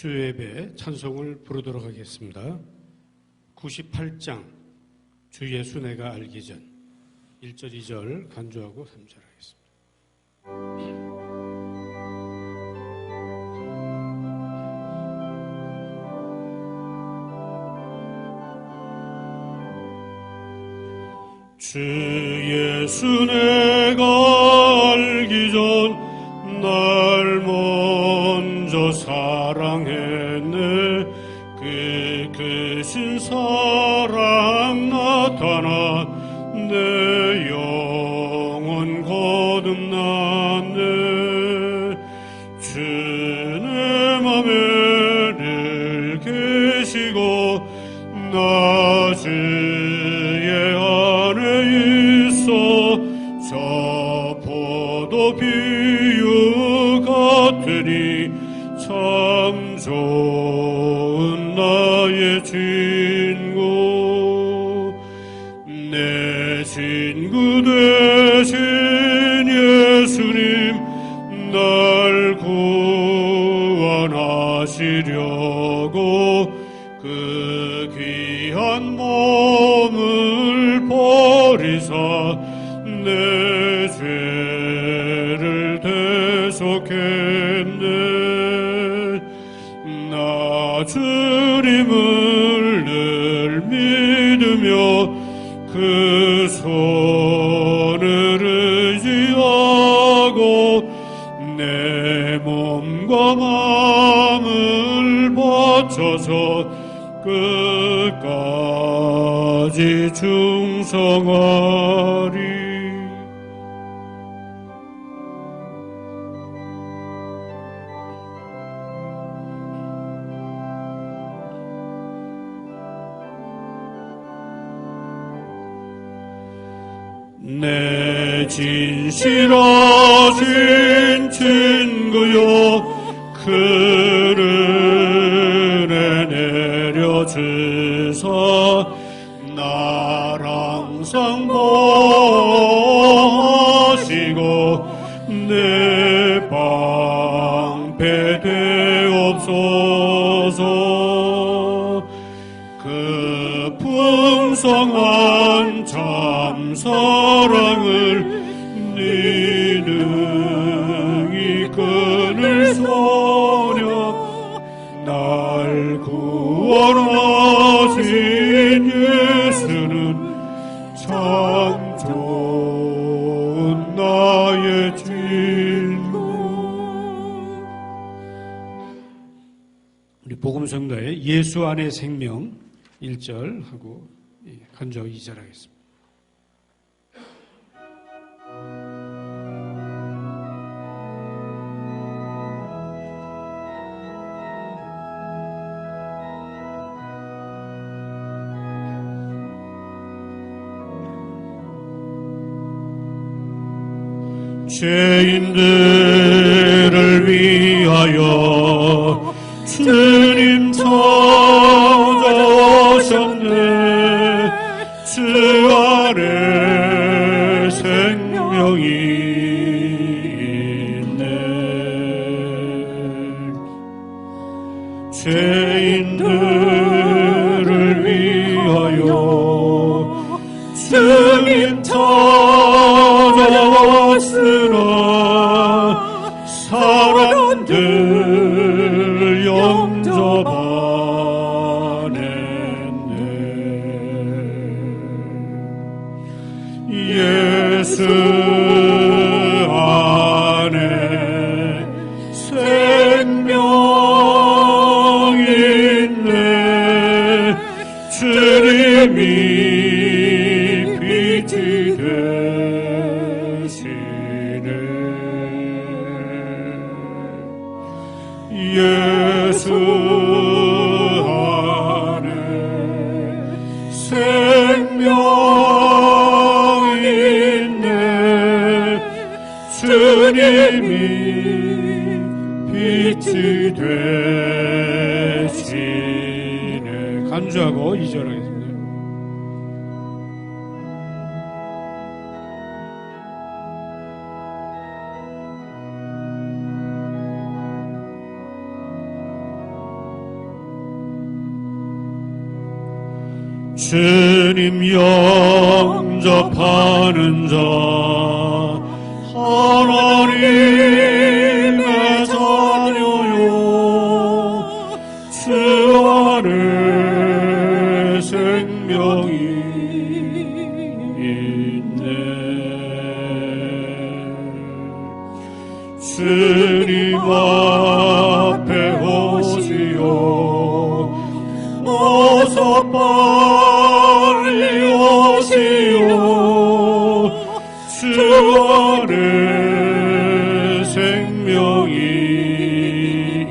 수요예배 찬송을 부르도록 하겠습니다. 98장 주 예수 내가 알기 전 1절 2절 간주하고 3절 하겠습니다. 주 예수 내가 알기 전 날 먼저 사랑했네. 그 크신 사랑 나타나 내 영혼 거듭났네. 주 내 맘에 늘 계시고 나 주의 안에 있어 저 포도 비유 같으니 참 좋은 나의 친구. 내 친구 되신 예수님 날 구원하시려고 그 귀한 몸을 버리사 내 죄를 대속했네. 나 주님을 늘 믿으며 그 손을 의지하고 내 몸과 마음을 바쳐서 끝까지 충성하리. 내 진실하신 친구여 그를 은혜 내려주사 날 항상 보호하시고 내 방패 되옵소서. 그 풍성한 참 사랑을 네 능히 끊을 소려 날 구원하신 예수는 참 좋은 나의 친구. 우리 복음성도의 예수 안의 생명 1절 하고 간주하고 2절 하겠습니다. 죄인들을 위하여 주님 찾아오셨네. 주 안에 생명이 있네. 죄인들을 위하여 주님 찾아왔으나 사람들 영접하냈네. 예수 안에 생명 있네. 주님이 빛이 되시네. 예수 안에 생명 있네. 주님이 빛이 되시네. 간주하고 2절 하겠습니다. 주님 영접하는 자 하나님의 자녀요 주 안에 생명이 있네. 주님 앞에 오시오 어서 빨리 오시오 주 안에 생명이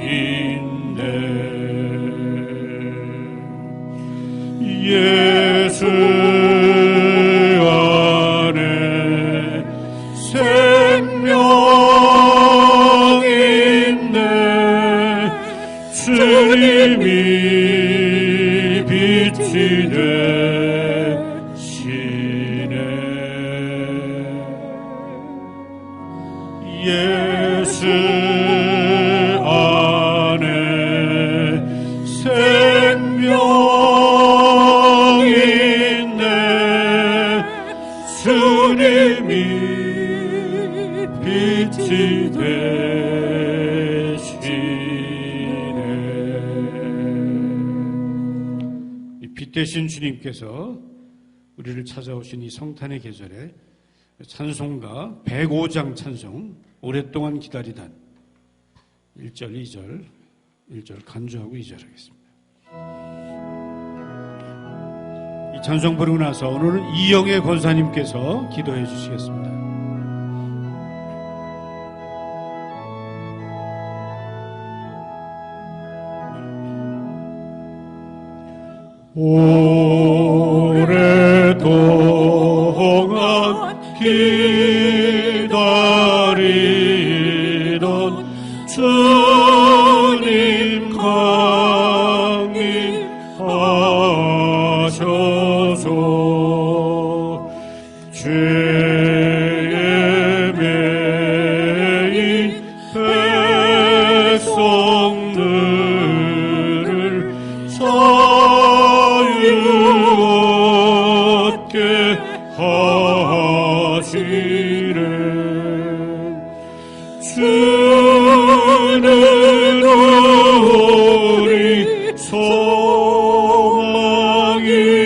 있네. 예수 안에 생명이 있네. 주님이 빛이 되시네. 예수 안에 생명이 있네. 주님이 빛이 되시네. 이 빛 되신 주님께서 우리를 찾아오신 이 성탄의 계절에 찬송가 105장 찬송 오랫동안 기다리던 1절, 2절, 1절 간주하고 2절 하겠습니다. 이 찬송 부르고 나서 오늘은 이영애 권사님께서 기도해 주시겠습니다. 오랫동안 기다리던 주님 강림하셔서 죄에 매인 백성들을 얻게 하시네. 주는 우리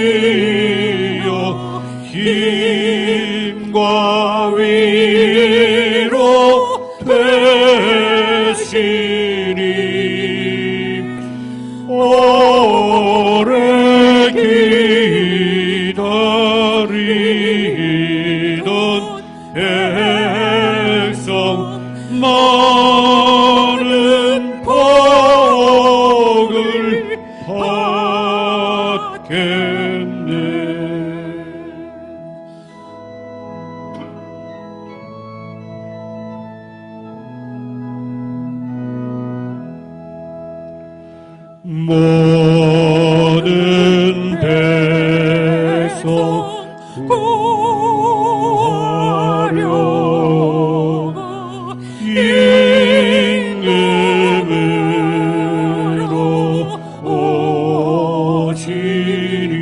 소망이요 힘과 위로 되시니 오래 기다리던 백성 많은 복을 받겠네. 모든 백성 구하려고 임금으로 오시니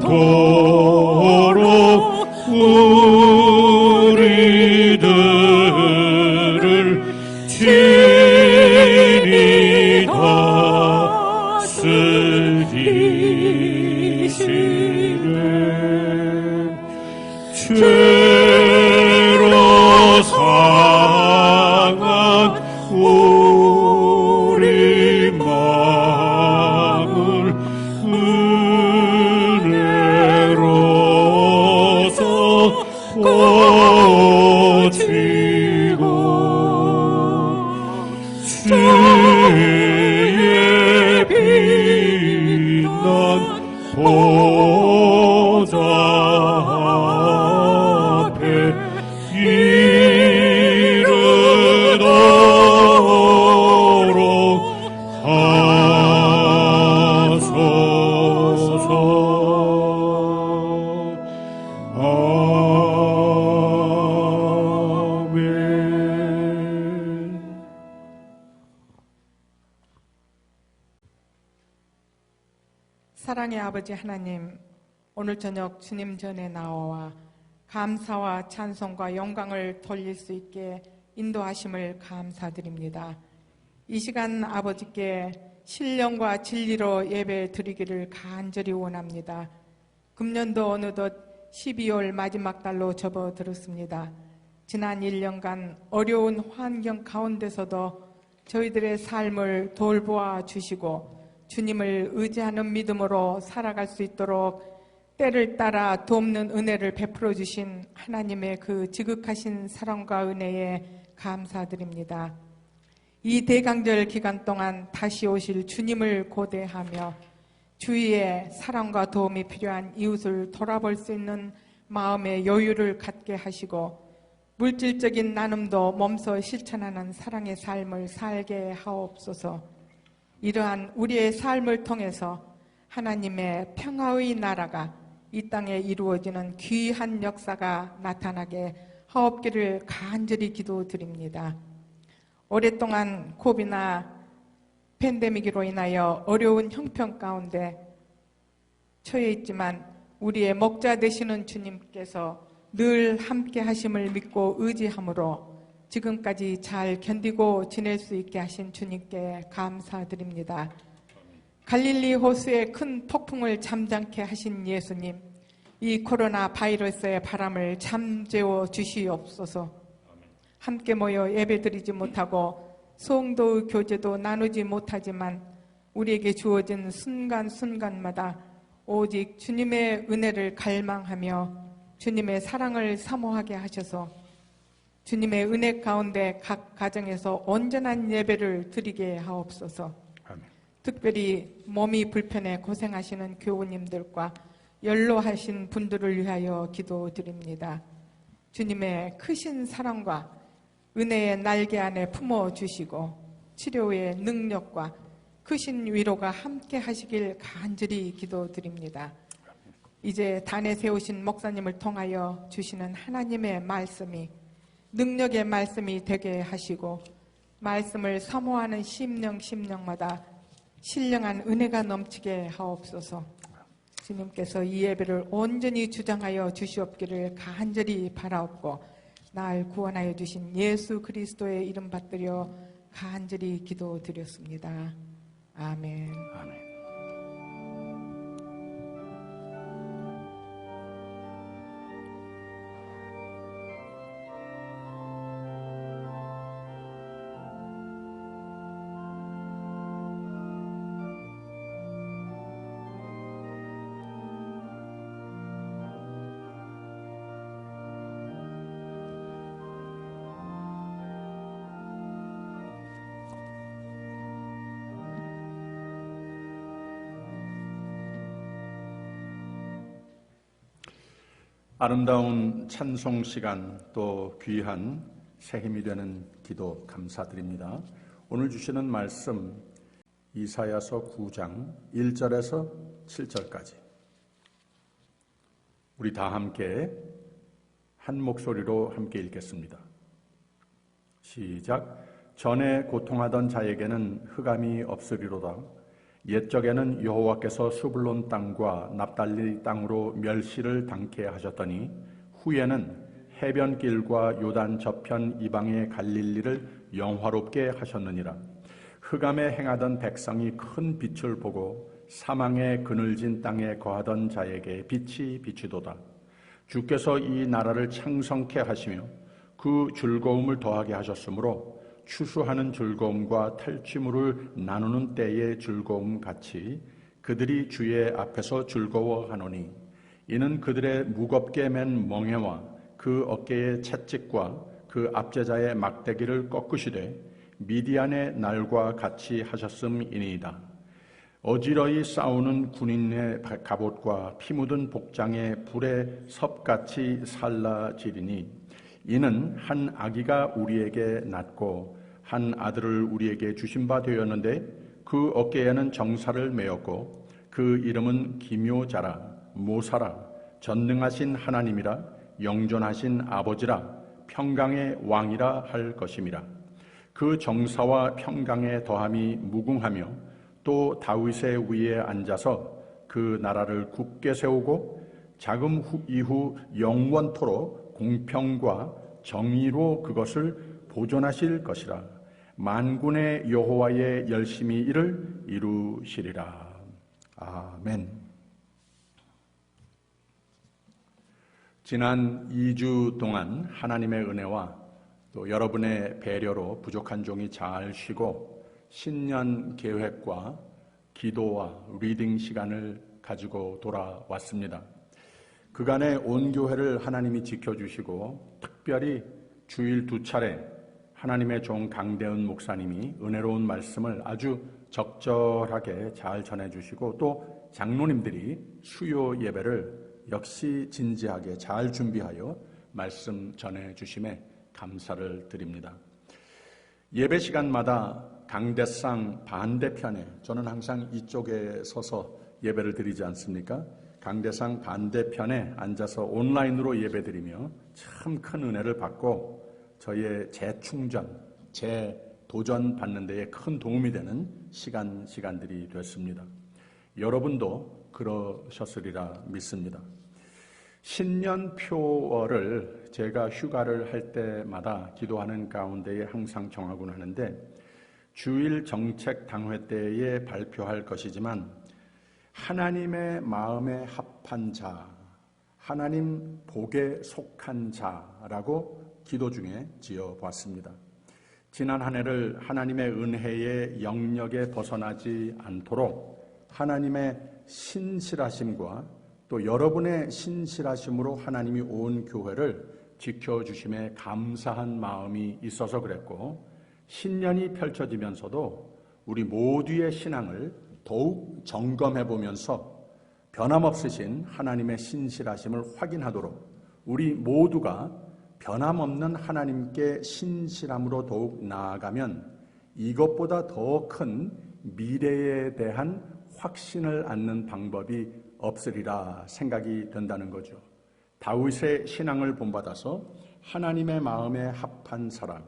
영원토록 우리들을 친히 다스리시네. 죄로 상한 우리 마음을 은혜로서 고치고 주의 빛난 보좌 앞에 이르도록 하소서. 아멘. 사랑의 아버지 하나님, 오늘 저녁 주님 전에 나와 감사와 찬송과 영광을 돌릴 수 있게 인도하심을 감사드립니다. 이 시간 아버지께 신령과 진리로 예배 드리기를 간절히 원합니다. 금년도 어느덧 12월 마지막 달로 접어들었습니다. 지난 1년간 어려운 환경 가운데서도 저희들의 삶을 돌보아 주시고 주님을 의지하는 믿음으로 살아갈 수 있도록 때를 따라 돕는 은혜를 베풀어 주신 하나님의 그 지극하신 사랑과 은혜에 감사드립니다. 이 대강절 기간 동안 다시 오실 주님을 고대하며 주위에 사랑과 도움이 필요한 이웃을 돌아볼 수 있는 마음의 여유를 갖게 하시고 물질적인 나눔도 몸소 실천하는 사랑의 삶을 살게 하옵소서. 이러한 우리의 삶을 통해서 하나님의 평화의 나라가 이 땅에 이루어지는 귀한 역사가 나타나게 하옵기를 간절히 기도드립니다. 오랫동안 코비나 팬데믹으로 인하여 어려운 형편 가운데 처해 있지만 우리의 목자 되시는 주님께서 늘 함께 하심을 믿고 의지함으로 지금까지 잘 견디고 지낼 수 있게 하신 주님께 감사드립니다. 갈릴리 호수의 큰 폭풍을 잠잠케 하신 예수님, 이 코로나 바이러스의 바람을 잠재워 주시옵소서. 함께 모여 예배드리지 못하고 성도의 교제도 나누지 못하지만 우리에게 주어진 순간순간마다 오직 주님의 은혜를 갈망하며 주님의 사랑을 사모하게 하셔서 주님의 은혜 가운데 각 가정에서 온전한 예배를 드리게 하옵소서. 아멘. 특별히 몸이 불편해 고생하시는 교우님들과 연로하신 분들을 위하여 기도드립니다. 주님의 크신 사랑과 은혜의 날개 안에 품어주시고 치료의 능력과 크신 위로가 함께 하시길 간절히 기도드립니다. 이제 단에 세우신 목사님을 통하여 주시는 하나님의 말씀이 능력의 말씀이 되게 하시고 말씀을 사모하는 심령마다 신령한 은혜가 넘치게 하옵소서. 주님께서 이 예배를 온전히 주장하여 주시옵기를 간절히 바라옵고 날 구원하여 주신 예수 그리스도의 이름 받들여 간절히 기도드렸습니다. 아멘. 아멘. 아름다운 찬송 시간 또 귀한 새 힘이 되는 기도 감사드립니다. 오늘 주시는 말씀 이사야서 9장 1절에서 7절까지 우리 다 함께 한 목소리로 함께 읽겠습니다. 시작. 전에 고통하던 자에게는 흑암이 없으리로다. 옛적에는 여호와께서 수블론 땅과 납달리 땅으로 멸시를 당케 하셨더니 후에는 해변길과 요단 저편 이방의 갈릴리를 영화롭게 하셨느니라. 흑암에 행하던 백성이 큰 빛을 보고 사망의 그늘진 땅에 거하던 자에게 빛이 비치도다. 주께서 이 나라를 창성케 하시며 그 즐거움을 더하게 하셨으므로 추수하는 즐거움과 탈취물을 나누는 때의 즐거움 같이 그들이 주의 앞에서 즐거워하노니 이는 그들의 무겁게 맨 멍에와 그 어깨의 채찍과 그 압제자의 막대기를 꺾으시되 미디안의 날과 같이 하셨음이니이다. 어지러이 싸우는 군인의 갑옷과 피 묻은 복장의 불의 섭같이 살라지리니 이는 한 아기가 우리에게 낳고 한 아들을 우리에게 주신 바 되었는데 그 어깨에는 정사를 메었고 그 이름은 기묘자라 모사라 전능하신 하나님이라 영존하신 아버지라 평강의 왕이라 할 것임이라. 그 정사와 평강의 더함이 무궁하며 또 다윗의 위에 앉아서 그 나라를 굳게 세우고 자금 이후 영원토록 공평과 정의로 그것을 보존하실 것이라. 만군의 여호와의 열심히 이를 이루시리라. 아멘. 지난 2주 동안 하나님의 은혜와 또 여러분의 배려로 부족한 종이 잘 쉬고 신년 계획과 기도와 리딩 시간을 가지고 돌아왔습니다. 그간에 온 교회를 하나님이 지켜주시고 특별히 주일 2차례 하나님의 종 강대은 목사님이 은혜로운 말씀을 아주 적절하게 잘 전해주시고 또 장로님들이 수요 예배를 역시 진지하게 잘 준비하여 말씀 전해주심에 감사를 드립니다. 예배 시간마다 강대상 반대편에, 저는 항상 이쪽에 서서 예배를 드리지 않습니까? 강대상 반대편에 앉아서 온라인으로 예배드리며 참 큰 은혜를 받고 저의 재충전, 재도전 받는 데에 큰 도움이 되는 시간들이 됐습니다. 여러분도 그러셨으리라 믿습니다. 신년표를 제가 휴가를 할 때마다 기도하는 가운데에 항상 정하곤 하는데 주일 정책 당회 때에 발표할 것이지만 하나님의 마음에 합한 자, 하나님 복에 속한 자라고 기도 중에 지어보았습니다. 지난 한 해를 하나님의 은혜의 영역에 벗어나지 않도록 하나님의 신실하심과 또 여러분의 신실하심으로 하나님이 온 교회를 지켜주심에 감사한 마음이 있어서 그랬고, 신년이 펼쳐지면서도 우리 모두의 신앙을 더욱 점검해 보면서 변함없으신 하나님의 신실하심을 확인하도록 우리 모두가 변함없는 하나님께 신실함으로 더욱 나아가면 이것보다 더 큰 미래에 대한 확신을 갖는 방법이 없으리라 생각이 된다는 거죠. 다윗의 신앙을 본받아서 하나님의 마음에 합한 사람,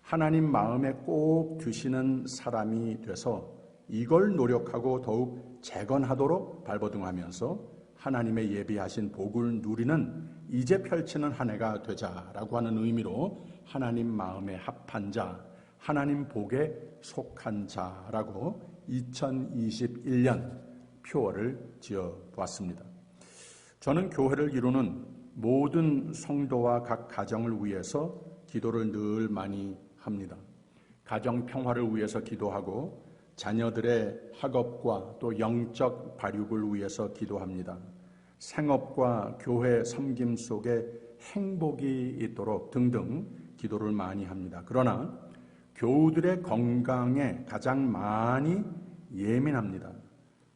하나님 마음에 꼭 드시는 사람이 돼서 이걸 노력하고 더욱 재건하도록 발버둥하면서 하나님의 예비하신 복을 누리는 이제 펼치는 한 해가 되자라고 하는 의미로 하나님 마음에 합한 자, 하나님 복에 속한 자라고 2021년 표어를 지어보았습니다. 저는 교회를 이루는 모든 성도와 각 가정을 위해서 기도를 늘 많이 합니다. 가정 평화를 위해서 기도하고 자녀들의 학업과 또 영적 발육을 위해서 기도합니다. 생업과 교회 섬김 속에 행복이 있도록 등등 기도를 많이 합니다. 그러나 교우들의 건강에 가장 많이 예민합니다.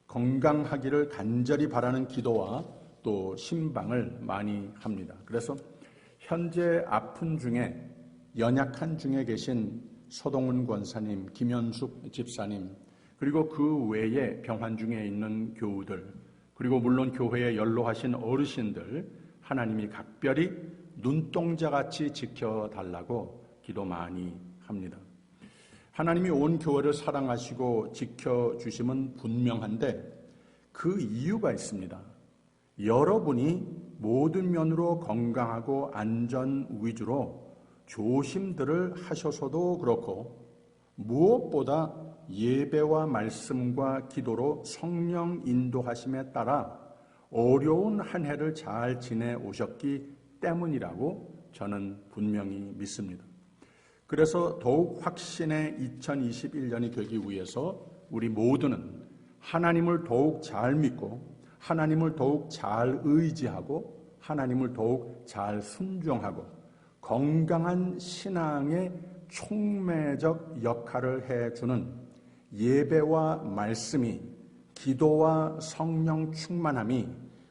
건강하기를 간절히 바라는 기도와 또 신방을 많이 합니다. 그래서 현재 아픈 중에 연약한 중에 계신 서동훈 권사님, 김현숙 집사님, 그리고 그 외에 병환 중에 있는 교우들, 그리고 물론 교회에 연로하신 어르신들 하나님이 각별히 눈동자같이 지켜달라고 기도 많이 합니다. 하나님이 온 교회를 사랑하시고 지켜주심은 분명한데 그 이유가 있습니다. 여러분이 모든 면으로 건강하고 안전 위주로 조심들을 하셔서도 그렇고 무엇보다 예배와 말씀과 기도로 성령 인도하심에 따라 어려운 한 해를 잘 지내오셨기 때문이라고 저는 분명히 믿습니다. 그래서 더욱 확신의 2021년이 되기 위해서 우리 모두는 하나님을 더욱 잘 믿고 하나님을 더욱 잘 의지하고 하나님을 더욱 잘 순종하고 건강한 신앙의 촉매적 역할을 해주는 예배와 말씀이, 기도와 성령 충만함이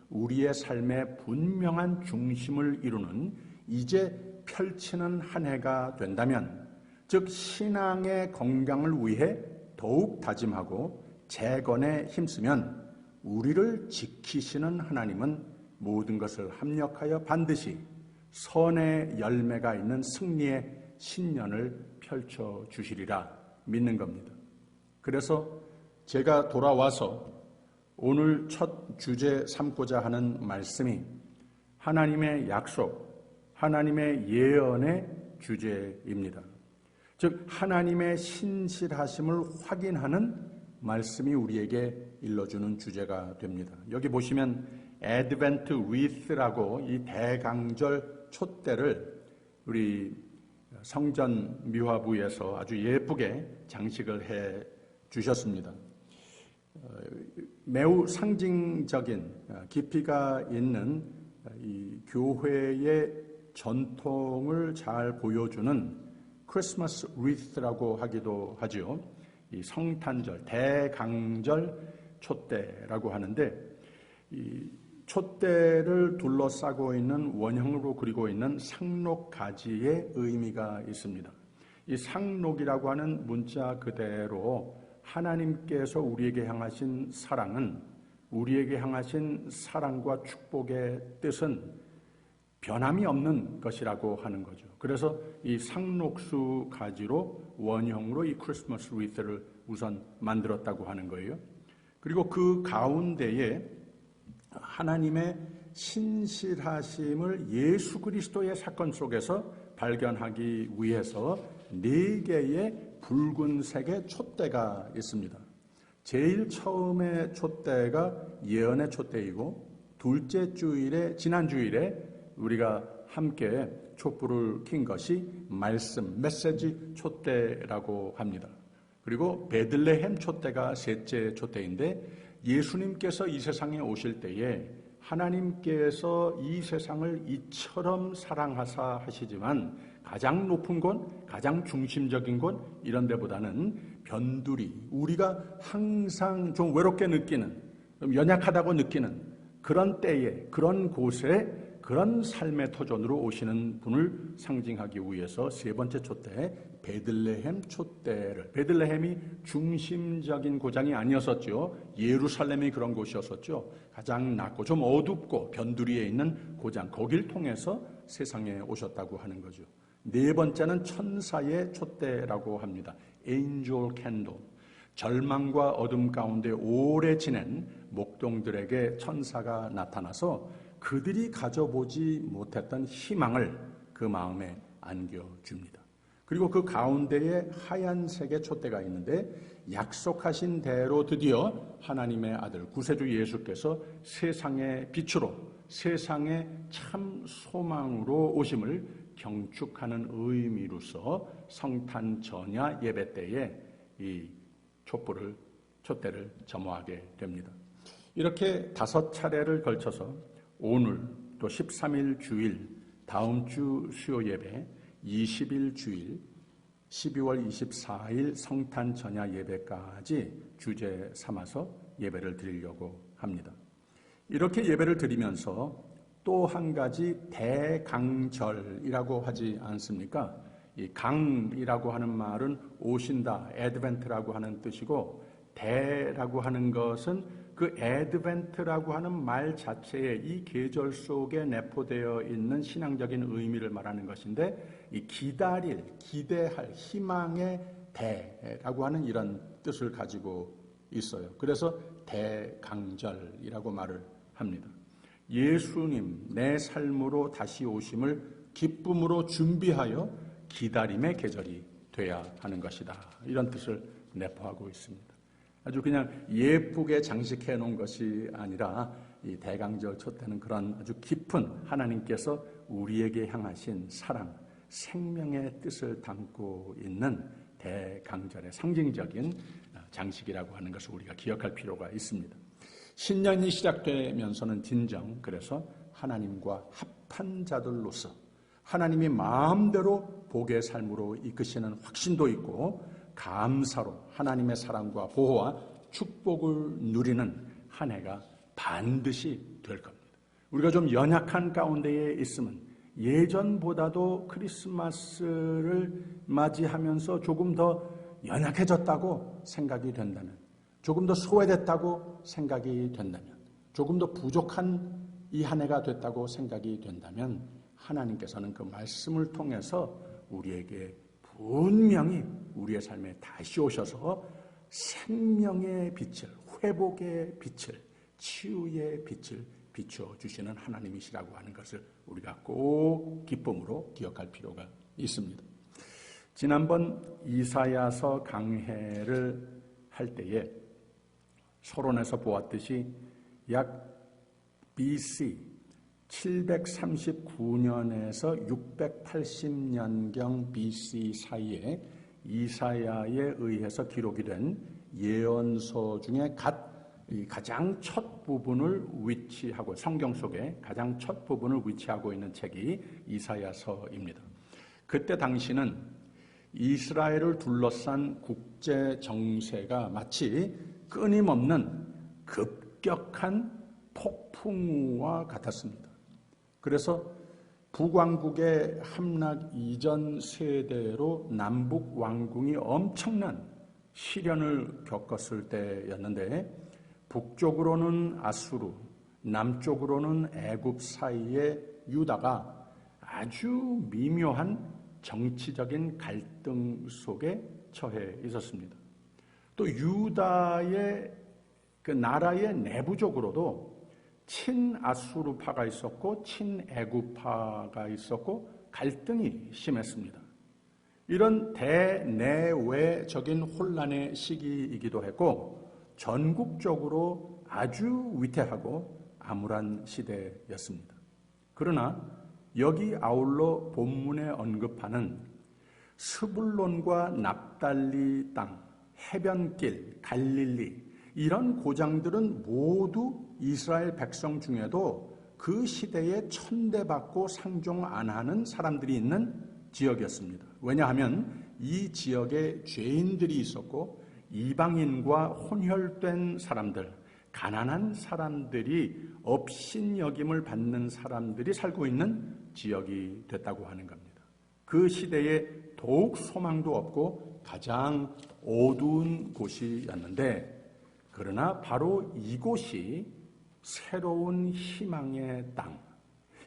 우리의 삶의 분명한 중심을 이루는 이제 펼치는 한 해가 된다면, 즉 신앙의 건강을 위해 더욱 다짐하고 재건에 힘쓰면 우리를 지키시는 하나님은 모든 것을 합력하여 반드시 선의 열매가 있는 승리의 신년을 펼쳐주시리라 믿는 겁니다. 그래서 제가 돌아와서 오늘 첫 주제 삼고자 하는 말씀이 하나님의 약속, 하나님의 예언의 주제입니다. 즉 하나님의 신실하심을 확인하는 말씀이 우리에게 일러주는 주제가 됩니다. 여기 보시면 Advent wreath라고 이 대강절 촛대를 우리 성전 미화부에서 아주 예쁘게 장식을 해 주셨습니다. 매우 상징적인 깊이가 있는 이 교회의 전통을 잘 보여주는 크리스마스 리스라고 하기도 하죠. 이 성탄절, 대강절 촛대라고 하는데 이 촛대를 둘러싸고 있는 원형으로 그리고 있는 상록가지의 의미가 있습니다. 이 상록이라고 하는 문자 그대로 하나님께서 우리에게 향하신 사랑은, 우리에게 향하신 사랑과 축복의 뜻은 변함이 없는 것이라고 하는 거죠. 그래서 이 상록수 가지로 원형으로 이 크리스마스 리스를 우선 만들었다고 하는 거예요. 그리고 그 가운데에 하나님의 신실하심을 예수 그리스도의 사건 속에서 발견하기 위해서 4개의 붉은색의 촛대가 있습니다. 제일 처음에 촛대가 예언의 촛대이고, 둘째 주일에, 지난 주일에 우리가 함께 촛불을 킨 것이 말씀, 메시지 촛대라고 합니다. 그리고 베들레헴 촛대가 셋째 촛대인데, 예수님께서 이 세상에 오실 때에 하나님께서 이 세상을 이처럼 사랑하사 하시지만 가장 높은 곳, 가장 중심적인 곳 이런 데보다는 변두리, 우리가 항상 좀 외롭게 느끼는, 좀 연약하다고 느끼는 그런 때에, 그런 곳에 그런 삶의 터전으로 오시는 분을 상징하기 위해서 세 번째 촛대, 베들레헴 촛대를, 베들레헴이 중심적인 고장이 아니었었죠. 예루살렘이 그런 곳이었었죠. 가장 낮고 좀 어둡고 변두리에 있는 고장, 거길 통해서 세상에 오셨다고 하는 거죠. 네 번째는 천사의 촛대라고 합니다. Angel Candle. 절망과 어둠 가운데 오래 지낸 목동들에게 천사가 나타나서 그들이 가져보지 못했던 희망을 그 마음에 안겨줍니다. 그리고 그 가운데에 하얀색의 촛대가 있는데, 약속하신 대로 드디어 하나님의 아들 구세주 예수께서 세상의 빛으로, 세상의 참 소망으로 오심을 경축하는 의미로서 성탄 전야 예배 때에 이 촛대를 점화하게 됩니다. 이렇게 5차례를 걸쳐서 오늘 또 13일 주일, 다음 주 수요 예배, 20일 주일, 12월 24일 성탄 전야 예배까지 주제 삼아서 예배를 드리려고 합니다. 이렇게 예배를 드리면서 또 한 가지 대강절이라고 하지 않습니까? 이 강이라고 하는 말은 오신다, 애드벤트라고 하는 뜻이고, 대라고 하는 것은 그 애드벤트라고 하는 말 자체에 이 계절 속에 내포되어 있는 신앙적인 의미를 말하는 것인데, 이 기다릴, 기대할, 희망의 대라고 하는 이런 뜻을 가지고 있어요. 그래서 대강절이라고 말을 합니다. 예수님 내 삶으로 다시 오심을 기쁨으로 준비하여 기다림의 계절이 돼야 하는 것이다. 이런 뜻을 내포하고 있습니다. 아주 그냥 예쁘게 장식해 놓은 것이 아니라 이 대강절 촛대는 그런 아주 깊은 하나님께서 우리에게 향하신 사랑, 생명의 뜻을 담고 있는 대강절의 상징적인 장식이라고 하는 것을 우리가 기억할 필요가 있습니다. 신년이 시작되면서는 진정 그래서 하나님과 합한 자들로서 하나님이 마음대로 복의 삶으로 이끄시는 확신도 있고, 감사로 하나님의 사랑과 보호와 축복을 누리는 한 해가 반드시 될 겁니다. 우리가 좀 연약한 가운데에 있으면 예전보다도 크리스마스를 맞이하면서 조금 더 연약해졌다고 생각이 된다면, 조금 더 소외됐다고 생각이 된다면, 조금 더 부족한 이 한 해가 됐다고 생각이 된다면, 하나님께서는 그 말씀을 통해서 우리에게 분명히 우리의 삶에 다시 오셔서 생명의 빛을, 회복의 빛을, 치유의 빛을 비춰주시는 하나님이시라고 하는 것을 우리가 꼭 기쁨으로 기억할 필요가 있습니다. 지난번 이사야서 강해를 할 때에 서론에서 보았듯이 약 BC 739년에서 680년경 BC 사이에 이사야에 의해서 기록이 된 예언서 중에 가장 첫 부분을 위치하고, 성경 속에 가장 첫 부분을 위치하고 있는 책이 이사야서입니다. 그때 당시는 이스라엘을 둘러싼 국제 정세가 마치 끊임없는 급격한 폭풍우와 같았습니다. 그래서 북왕국의 함락 이전 세대로 남북 왕궁이 엄청난 시련을 겪었을 때였는데, 북쪽으로는 아수르, 남쪽으로는 애굽 사이에 유다가 아주 미묘한 정치적인 갈등 속에 처해 있었습니다. 또 유다의 그 나라의 내부적으로도 친아수르파가 있었고 친애굽파가 있었고 갈등이 심했습니다. 이런 대내외적인 혼란의 시기이기도 했고 전국적으로 아주 위태하고 암울한 시대였습니다. 그러나 여기 아울러 본문에 언급하는 스불론과 납달리 땅, 해변길, 갈릴리 이런 고장들은 모두 이스라엘 백성 중에도 그 시대에 천대받고 상종 안 하는 사람들이 있는 지역이었습니다. 왜냐하면 이 지역에 죄인들이 있었고 이방인과 혼혈된 사람들, 가난한 사람들이 업신여김을 받는 사람들이 살고 있는 지역이 됐다고 하는 겁니다. 그 시대에 더욱 소망도 없고 가장 어두운 곳이었는데, 그러나 바로 이곳이 새로운 희망의 땅,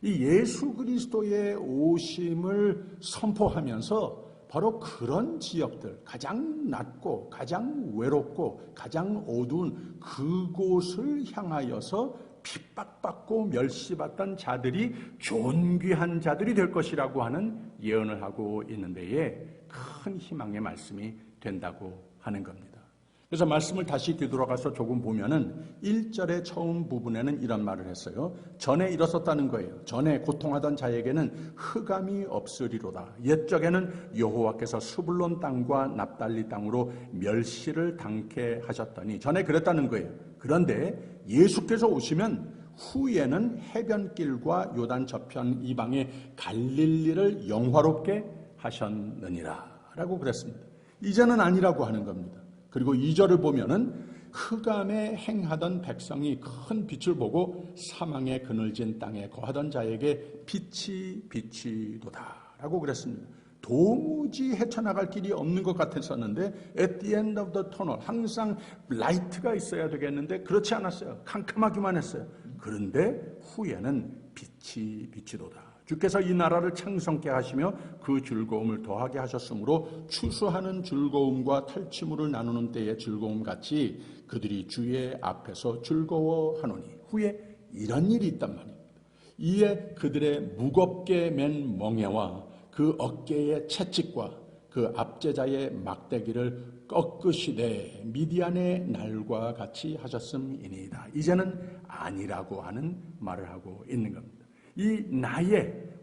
이 예수 그리스도의 오심을 선포하면서 바로 그런 지역들, 가장 낮고 가장 외롭고 가장 어두운 그곳을 향하여서 핍박받고 멸시받던 자들이 존귀한 자들이 될 것이라고 하는 예언을 하고 있는 데에 큰 희망의 말씀이 된다고 하는 겁니다. 그래서 말씀을 다시 뒤돌아가서 조금 보면은 1절의 처음 부분에는 이런 말을 했어요. 전에 일었었다는 거예요. 전에 고통하던 자에게는 흑암이 없으리로다. 옛적에는 여호와께서 스불론 땅과 납달리 땅으로 멸시를 당케 하셨더니, 전에 그랬다는 거예요. 그런데 예수께서 오시면 후에는 해변길과 요단 저편 이방의 갈릴리를 영화롭게 하셨느니라 라고 그랬습니다. 이제는 아니라고 하는 겁니다. 그리고 2절을 보면은 흑암에 행하던 백성이 큰 빛을 보고 사망의 그늘진 땅에 거하던 자에게 빛이 비치도다 라고 그랬습니다. 도무지 헤쳐나갈 길이 없는 것 같았었는데 at the end of the tunnel, 항상 라이트가 있어야 되겠는데 그렇지 않았어요. 캄캄하기만 했어요. 그런데 후에는 빛이 비치도다. 주께서 이 나라를 창성케 하시며 그 즐거움을 더하게 하셨으므로 추수하는 즐거움과 탈취물을 나누는 때의 즐거움같이 그들이 주의 앞에서 즐거워하노니, 후에 이런 일이 있단 말입니다. 이에 그들의 무겁게 맨 멍에와 그 어깨의 채찍과 그 압제자의 막대기를 꺾으시되 미디안의 날과 같이 하셨음이니이다. 이제는 아니라고 하는 말을 하고 있는 겁니다. 이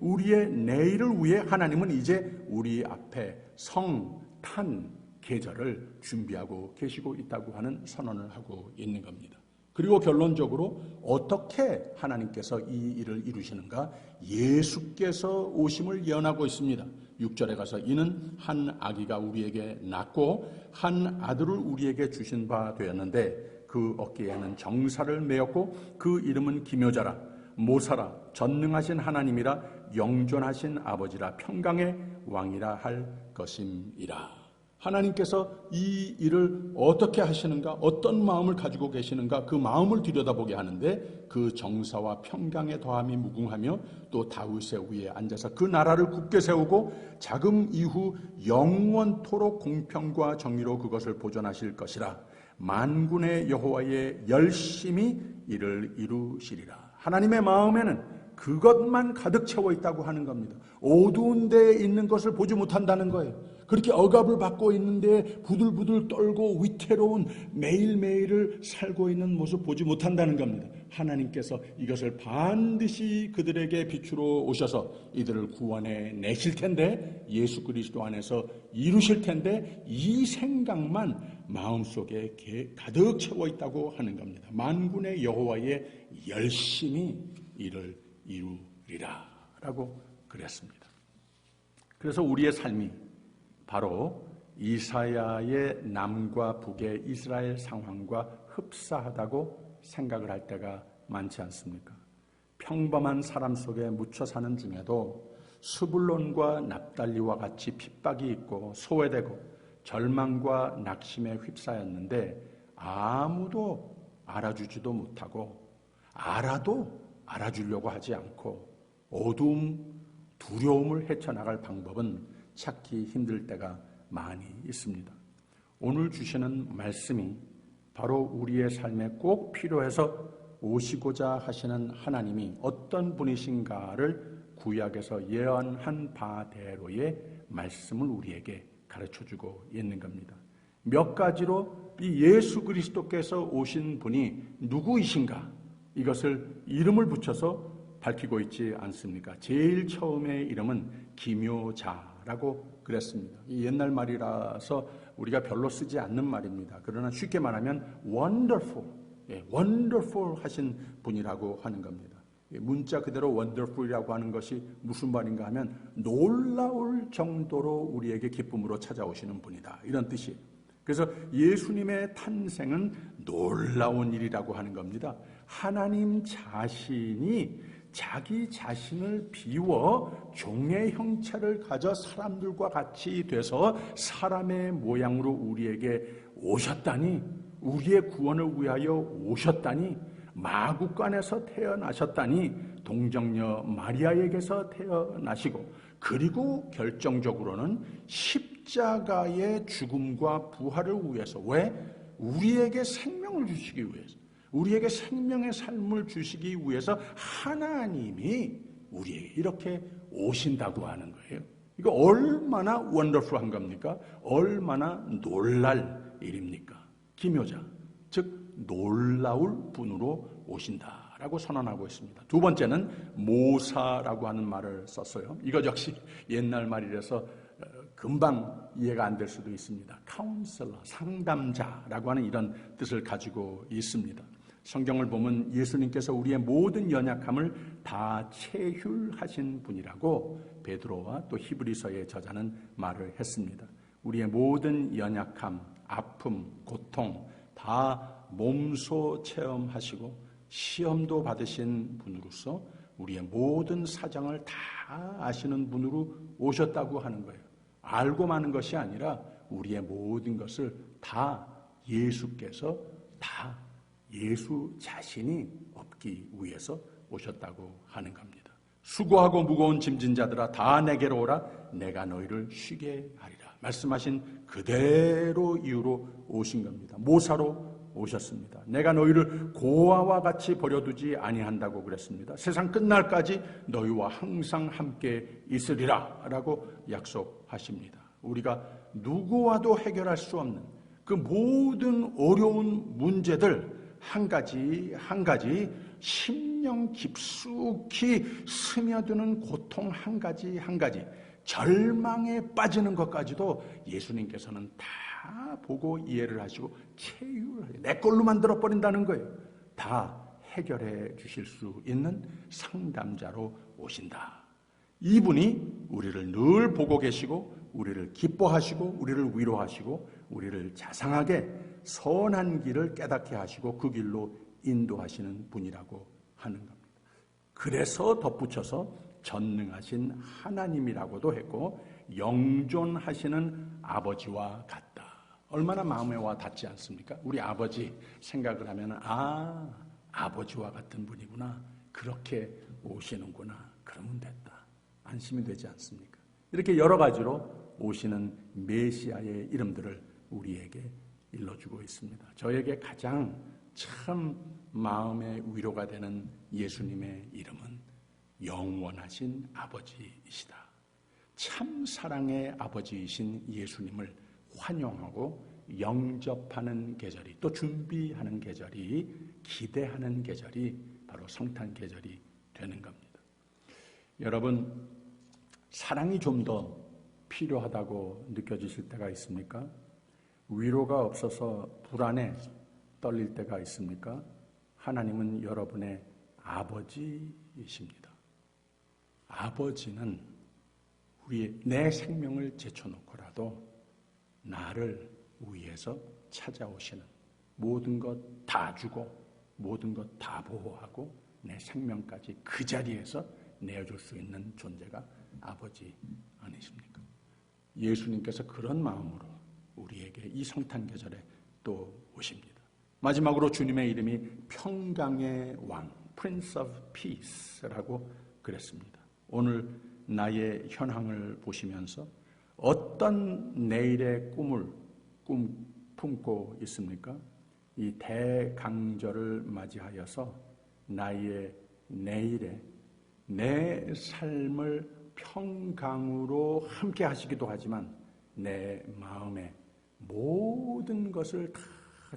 우리의 내일을 위해 하나님은 이제 우리 앞에 성탄 계절을 준비하고 계시고 있다고 하는 선언을 하고 있는 겁니다. 그리고 결론적으로 어떻게 하나님께서 이 일을 이루시는가? 예수께서 오심을 예언하고 있습니다. 6절에 가서 이는 한 아기가 우리에게 낳고 한 아들을 우리에게 주신 바 되었는데 그 어깨에는 정사를 메었고 그 이름은 기묘자라 모사라 전능하신 하나님이라 영존하신 아버지라 평강의 왕이라 할 것임이라. 하나님께서 이 일을 어떻게 하시는가, 어떤 마음을 가지고 계시는가, 그 마음을 들여다보게 하는데 그 정사와 평강의 더함이 무궁하며 또 다윗의 위에 앉아서 그 나라를 굳게 세우고 자금 이후 영원토록 공평과 정의로 그것을 보존하실 것이라. 만군의 여호와의 열심히 이를 이루시리라. 하나님의 마음에는 그것만 가득 채워 있다고 하는 겁니다. 어두운 데에 있는 것을 보지 못한다는 거예요. 그렇게 억압을 받고 있는데 부들부들 떨고 위태로운 매일매일을 살고 있는 모습 보지 못한다는 겁니다. 하나님께서 이것을 반드시 그들에게 비추러 오셔서 이들을 구원해 내실 텐데, 예수 그리스도 안에서 이루실 텐데, 이 생각만 마음속에 가득 채워 있다고 하는 겁니다. 만군의 여호와의 열심히 이를 이루리라 라고 그랬습니다. 그래서 우리의 삶이 바로 이사야의 남과 북의 이스라엘 상황과 흡사하다고 생각을 할 때가 많지 않습니까? 평범한 사람 속에 묻혀 사는 중에도 스불론과 납달리와 같이 핍박이 있고 소외되고 절망과 낙심에 휩싸였는데 아무도 알아주지도 못하고 알아도 알아주려고 하지 않고 어두움, 두려움을 헤쳐나갈 방법은 찾기 힘들 때가 많이 있습니다. 오늘 주시는 말씀이 바로 우리의 삶에 꼭 필요해서 오시고자 하시는 하나님이 어떤 분이신가를 구약에서 예언한 바대로의 말씀을 우리에게 가르쳐주고 있는 겁니다. 몇 가지로 이 예수 그리스도께서 오신 분이 누구이신가, 이것을 이름을 붙여서 밝히고 있지 않습니까? 제일 처음의 이름은 기묘자라고 그랬습니다. 이 옛날 말이라서 우리가 별로 쓰지 않는 말입니다. 그러나 쉽게 말하면 wonderful, wonderful 하신 분이라고 하는 겁니다. 문자 그대로 wonderful이라고 하는 것이 무슨 말인가 하면 놀라울 정도로 우리에게 기쁨으로 찾아오시는 분이다, 이런 뜻이에요. 그래서 예수님의 탄생은 놀라운 일이라고 하는 겁니다. 하나님 자신이 자기 자신을 비워 종의 형체를 가져 사람들과 같이 돼서 사람의 모양으로 우리에게 오셨다니, 우리의 구원을 위하여 오셨다니, 마구간에서 태어나셨다니, 동정녀 마리아에게서 태어나시고, 그리고 결정적으로는 십자가의 죽음과 부활을 위해서, 왜? 우리에게 생명을 주시기 위해서, 우리에게 생명의 삶을 주시기 위해서 하나님이 우리에게 이렇게 오신다고 하는 거예요. 이거 얼마나 원더풀한 겁니까? 얼마나 놀랄 일입니까? 기묘자, 즉 놀라울 분으로 오신다라고 선언하고 있습니다. 두 번째는 모사라고 하는 말을 썼어요. 이것 역시 옛날 말이라서 금방 이해가 안 될 수도 있습니다. 카운셀러, 상담자라고 하는 이런 뜻을 가지고 있습니다. 성경을 보면 예수님께서 우리의 모든 연약함을 다 체휼하신 분이라고 베드로와 또 히브리서의 저자는 말을 했습니다. 우리의 모든 연약함, 아픔, 고통 다 몸소 체험하시고 시험도 받으신 분으로서 우리의 모든 사정을 다 아시는 분으로 오셨다고 하는 거예요. 알고 마는 것이 아니라 우리의 모든 것을 다 예수께서 다 예수 자신이 얻기 위해서 오셨다고 하는 겁니다. 수고하고 무거운 짐진 자들아 다 내게로 오라, 내가 너희를 쉬게 하리라. 말씀하신 그대로 이유로 오신 겁니다. 모사로 오셨습니다. 내가 너희를 고아와 같이 버려두지 아니한다고 그랬습니다. 세상 끝날까지 너희와 항상 함께 있으리라 라고 약속하십니다. 우리가 누구와도 해결할 수 없는 그 모든 어려운 문제들 한 가지 한 가지, 심령 깊숙이 스며드는 고통 한 가지 한 가지, 절망에 빠지는 것까지도 예수님께서는 다 보고 이해를 하시고 체휼하게 내 걸로 만들어버린다는 거예요. 다 해결해 주실 수 있는 상담자로 오신다. 이분이 우리를 늘 보고 계시고 우리를 기뻐하시고 우리를 위로하시고 우리를 자상하게 선한 길을 깨닫게 하시고 그 길로 인도하시는 분이라고 하는 겁니다. 그래서 덧붙여서 전능하신 하나님이라고도 했고 영존하시는 아버지와 같다. 얼마나 마음에 와 닿지 않습니까? 우리 아버지 생각을 하면 아버지와 같은 분이구나, 그렇게 오시는구나, 그러면 됐다, 안심이 되지 않습니까? 이렇게 여러 가지로 오시는 메시아의 이름들을 우리에게 일러주고 있습니다. 저에게 가장 참 마음의 위로가 되는 예수님의 이름은 영원하신 아버지이시다. 참 사랑의 아버지이신 예수님을 환영하고 영접하는 계절이, 또 준비하는 계절이, 기대하는 계절이 바로 성탄 계절이 되는 겁니다. 여러분, 사랑이 좀 더 필요하다고 느껴지실 때가 있습니까? 위로가 없어서 불안에 떨릴 때가 있습니까? 하나님은 여러분의 아버지이십니다. 아버지는 내 생명을 제쳐놓고라도 나를 위해서 찾아오시는, 모든 것 다 주고 모든 것 다 보호하고 내 생명까지 그 자리에서 내어줄 수 있는 존재가 아버지 아니십니까? 예수님께서 그런 마음으로 우리에게 이 성탄 계절에 또 오십니다. 마지막으로 주님의 이름이 평강의 왕, Prince of Peace라고 그랬습니다. 오늘 나의 현황을 보시면서 어떤 내일의 꿈을 품고 있습니까? 이 대강절을 맞이하여서 나의 내일에 내 삶을 평강으로 함께 하시기도 하지만 내 마음에 모든 것을 다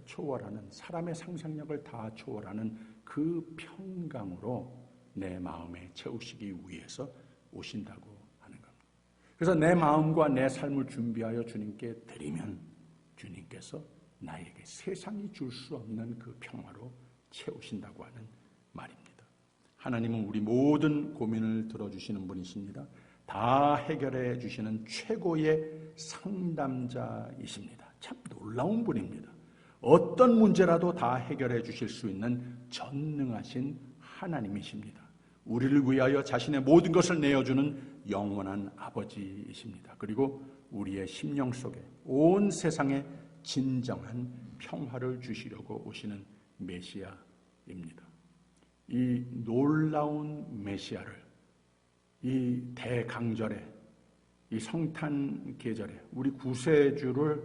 초월하는, 사람의 상상력을 다 초월하는 그 평강으로 내 마음에 채우시기 위해서 오신다고 하는 겁니다. 그래서 내 마음과 내 삶을 준비하여 주님께 드리면 주님께서 나에게 세상이 줄 수 없는 그 평화로 채우신다고 하는 말입니다. 하나님은 우리 모든 고민을 들어주시는 분이십니다. 다 해결해 주시는 최고의 상담자이십니다. 참 놀라운 분입니다. 어떤 문제라도 다 해결해 주실 수 있는 전능하신 하나님이십니다. 우리를 위하여 자신의 모든 것을 내어주는 영원한 아버지이십니다. 그리고 우리의 심령 속에 온 세상에 진정한 평화를 주시려고 오시는 메시아입니다. 이 놀라운 메시아를 이 대강절에, 이 성탄 계절에 우리 구세주를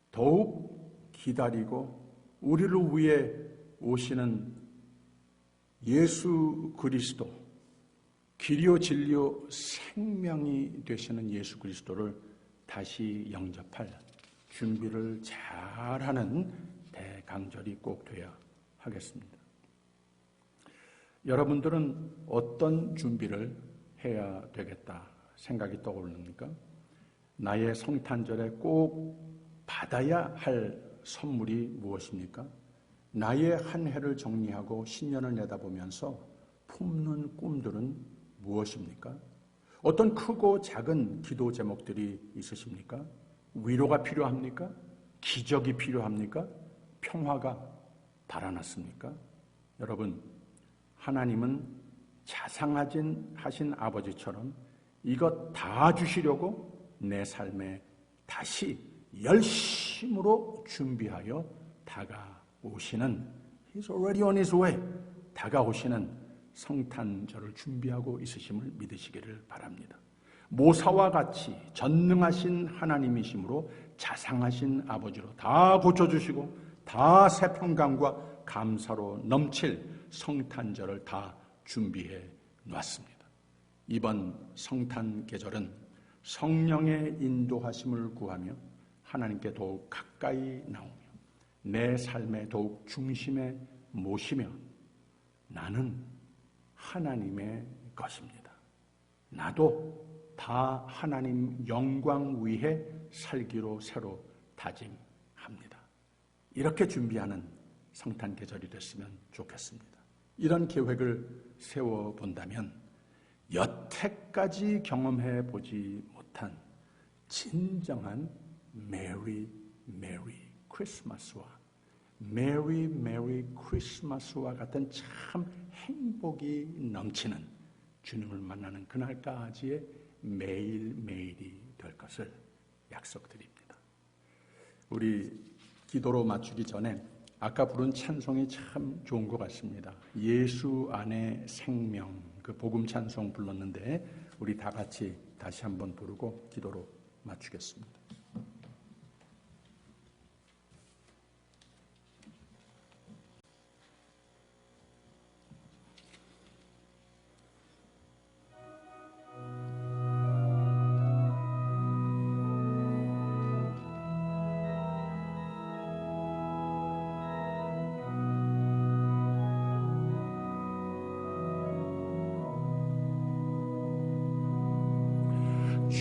더욱 기다리고 우리를 위해 오시는 예수 그리스도, 길이요 진리요 생명이 되시는 예수 그리스도를 다시 영접할 준비를 잘하는 대강절이 꼭 돼야 하겠습니다. 여러분들은 어떤 준비를 해야 되겠다 생각이 떠오릅니까? 나의 성탄절에 꼭 받아야 할 선물이 무엇입니까? 나의 한 해를 정리하고 신년을 내다보면서 품는 꿈들은 무엇입니까? 어떤 크고 작은 기도 제목들이 있으십니까? 위로가 필요합니까? 기적이 필요합니까? 평화가 달아났습니까? 여러분, 하나님은 자상하신 아버지처럼 이것 다 주시려고 내 삶에 다시 열심으로 준비하여 다가오시는, He's already on His way, 다가오시는 성탄절을 준비하고 있으심을 믿으시기를 바랍니다. 모사와 같이 전능하신 하나님이시므로 자상하신 아버지로 다 고쳐주시고 다 새 평강과 감사로 넘칠 성탄절을 다 준비해 놨습니다. 이번 성탄 계절은 성령의 인도하심을 구하며 하나님께 더욱 가까이 나오며 내 삶의 더욱 중심에 모시며 나는 하나님의 것입니다. 나도 다 하나님 영광 위해 살기로 새로 다짐합니다. 이렇게 준비하는 성탄 계절이 됐으면 좋겠습니다. 이런 계획을 세워본다면 여태까지 경험해 보지 못한 진정한 메리 크리스마스와 메리 크리스마스와 같은 참 행복이 넘치는 주님을 만나는 그날까지의 매일매일이 될 것을 약속드립니다. 우리 기도로 맞추기 전에 아까 부른 찬송이 참 좋은 것 같습니다. 예수 안에 생명, 그 복음 찬송 불렀는데 우리 다 같이 다시 한번 부르고 기도로 맞추겠습니다.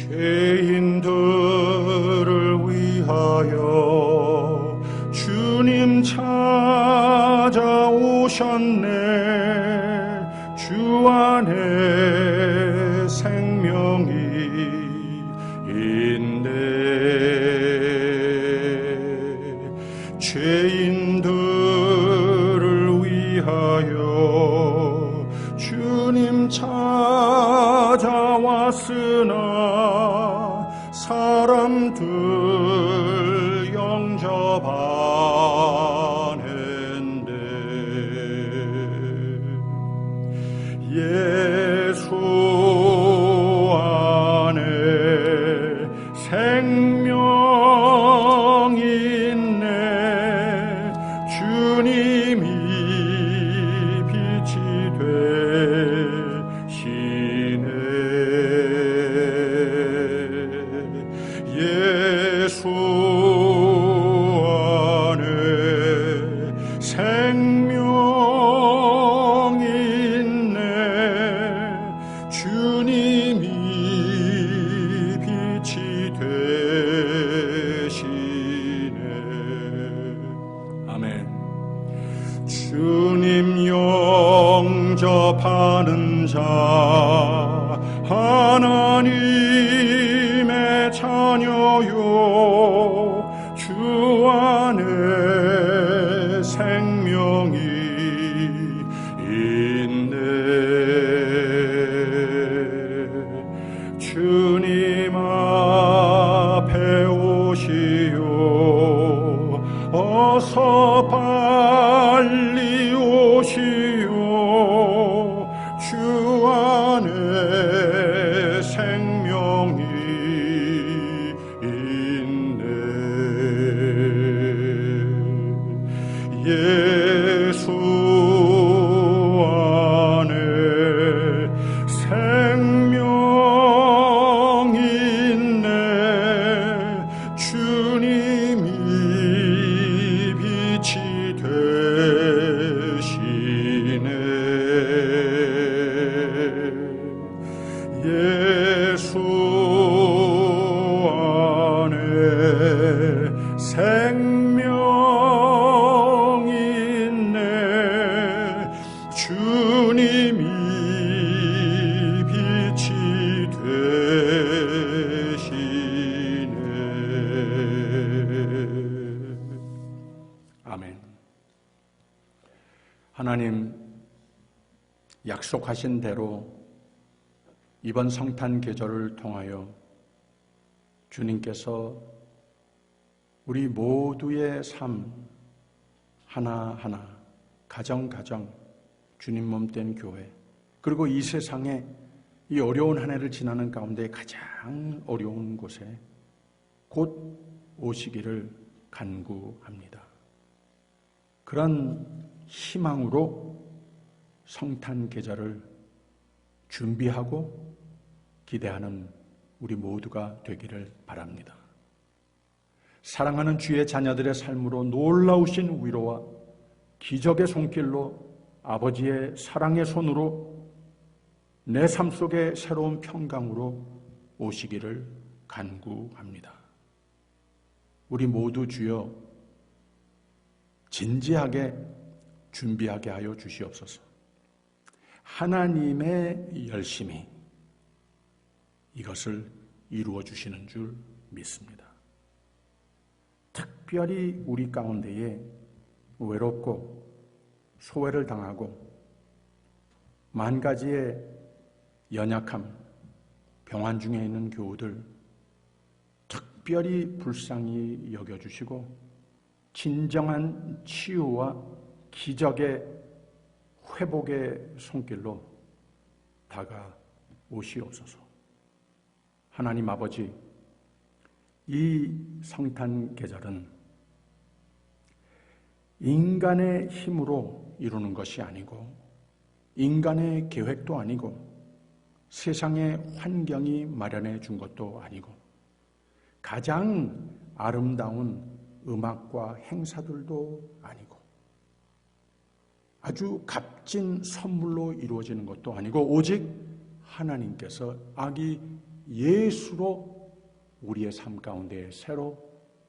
죄인들을 위하여 주님 찾아오셨네. 주 안에 생명이 있네. 죄인들을 위하여 주님 찾아왔으나 사람들 영접하는데 예수 안에 생명이 있네. 주님이 빛이 되시네. 예수 안에 생명이 있네. 주님이 빛이 되시네. 아멘. 주님 영접하는 자 하나님의 자녀요. 주 안에 생명이 있네. 주님 앞에 오시오. 어서 빨리 오시오. 주 안에 생명이 있네. 예수 안에 생명이 있네. 주님이 빛이 되시네. 예수 안에 생명이 있네. 주님이 빛이 되시네. 아멘. 하나님, 약속하신 대로 이번 성탄 계절을 통하여 주님께서 우리 모두의 삶 하나하나, 가정 주님 몸된 교회, 그리고 이 세상에 이 어려운 한 해를 지나는 가운데 가장 어려운 곳에 곧 오시기를 간구합니다. 그런 희망으로 성탄 계절을 준비하고 기대하는 우리 모두가 되기를 바랍니다. 사랑하는 주의 자녀들의 삶으로 놀라우신 위로와 기적의 손길로, 아버지의 사랑의 손으로 내 삶 속에 새로운 평강으로 오시기를 간구합니다. 우리 모두 주여 진지하게 준비하게 하여 주시옵소서. 하나님의 열심히 이것을 이루어 주시는 줄 믿습니다. 특별히 우리 가운데에 외롭고 소외를 당하고 만 가지의 연약함, 병환 중에 있는 교우들 특별히 불쌍히 여겨주시고 진정한 치유와 기적의 회복의 손길로 다가오시옵소서. 하나님 아버지, 이 성탄 계절은 인간의 힘으로 이루는 것이 아니고 인간의 계획도 아니고 세상의 환경이 마련해 준 것도 아니고 가장 아름다운 음악과 행사들도 아니고 아주 값진 선물로 이루어지는 것도 아니고 오직 하나님께서 아기 예수로 우리의 삶 가운데 새로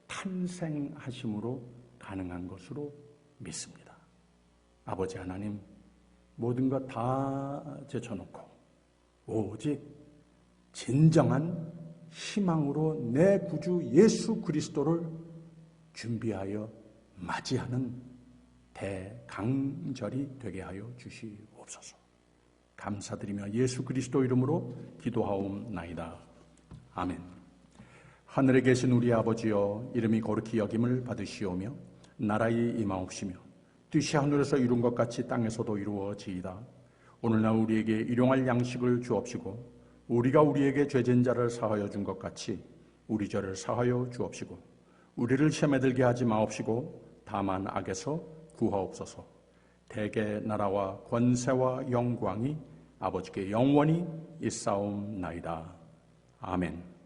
탄생하심으로 가능한 것으로 믿습니다. 아버지 하나님, 모든 것 다 제쳐놓고 오직 진정한 희망으로 내 구주 예수 그리스도를 준비하여 맞이하는 대강절이 되게 하여 주시옵소서. 감사드리며 예수 그리스도 이름으로 기도하옵나이다. 아멘. 하늘에 계신 우리 아버지여, 이름이 거룩히 여김을 받으시오며 나라의 임하옵시며 뜻이 하늘에서 이룬 것 같이 땅에서도 이루어지이다. 오늘날 우리에게 일용할 양식을 주옵시고 우리가 우리에게 죄진 자를 사하여 준 것 같이 우리 죄를 사하여 주옵시고 우리를 시험에 들게 하지 마옵시고 다만 악에서 구하옵소서. 대개 나라와 권세와 영광이 아버지께 영원히 있사옵나이다. 아멘.